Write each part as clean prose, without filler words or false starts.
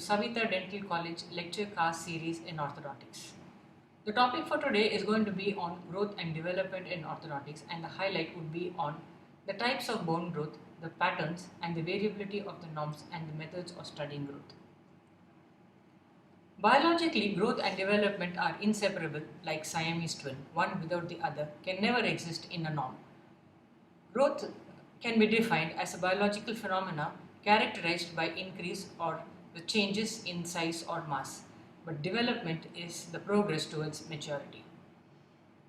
Savita Dental College lecture class series in orthodontics. The topic for today is going to be on growth and development in orthodontics, and the highlight would be on the types of bone growth, the patterns and the variability of the norms and the methods of studying growth. Biologically, growth and development are inseparable like Siamese twin. One without the other can never exist in a norm. Growth can be defined as a biological phenomena characterized by increase or the changes in size or mass, but development is the progress towards maturity.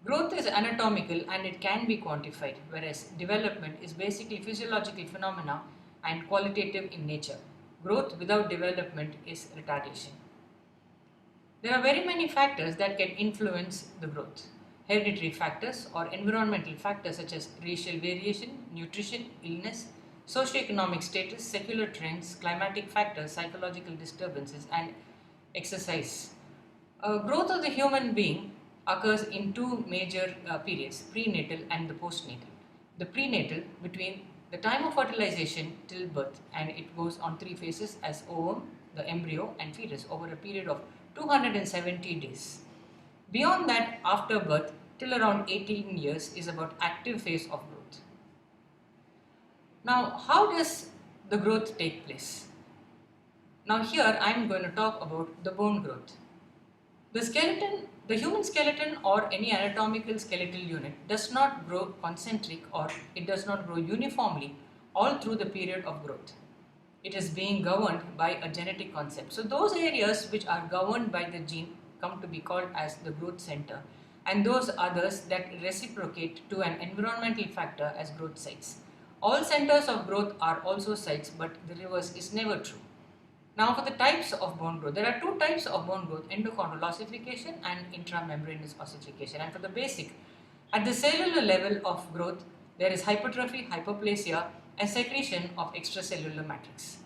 Growth is anatomical and it can be quantified, whereas development is basically physiological phenomena and qualitative in nature. Growth without development is retardation. There are very many factors that can influence the growth. Hereditary factors or environmental factors such as racial variation, nutrition, illness, socioeconomic status, secular trends, climatic factors, psychological disturbances, and exercise. Growth of the human being occurs in two major periods, prenatal and the postnatal. The prenatal, between the time of fertilization till birth, and it goes on three phases as ovum, the embryo, and fetus over a period of 270 days. Beyond that, after birth till around 18 years is about active phase of growth. Now, how does the growth take place? Now here I am going to talk about the bone growth. The human skeleton or any anatomical skeletal unit does not grow concentric, or it does not grow uniformly all through the period of growth. It is being governed by a genetic concept. So those areas which are governed by the gene come to be called as the growth center, and those others that reciprocate to an environmental factor as growth sites. All centers of growth are also sites, but the reverse is never true. Now for the types of bone growth, there are two types of bone growth, endochondral ossification and intramembranous ossification. And for the basic, at the cellular level of growth, there is hypertrophy, hyperplasia, and secretion of extracellular matrix.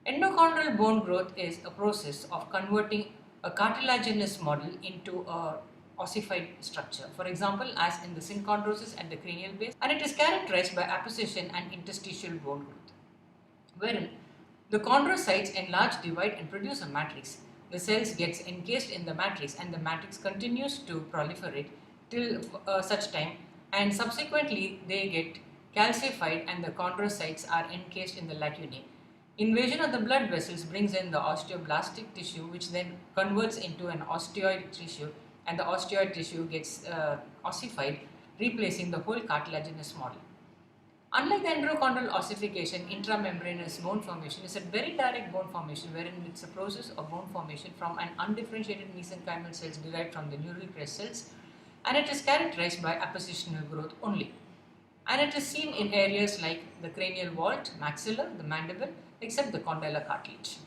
Endochondral bone growth is a process of converting a cartilaginous model into a ossified structure, for example as in the synchondrosis at the cranial base, and it is characterized by apposition and interstitial bone growth, wherein the chondrocytes enlarge, divide and produce a matrix. The cells gets encased in the matrix and the matrix continues to proliferate till such time, and subsequently they get calcified and the chondrocytes are encased in the lacunae. Invasion of the blood vessels brings in the osteoblastic tissue, which then converts into an osteoid tissue, and the osteoid tissue gets ossified, replacing the whole cartilaginous model. Unlike the endochondral ossification, intramembranous bone formation is a very direct bone formation, wherein it's a process of bone formation from an undifferentiated mesenchymal cells derived from the neural crest cells, and it is characterized by appositional growth only. And it is seen in areas like the cranial vault, maxilla, the mandible, except the condylar cartilage.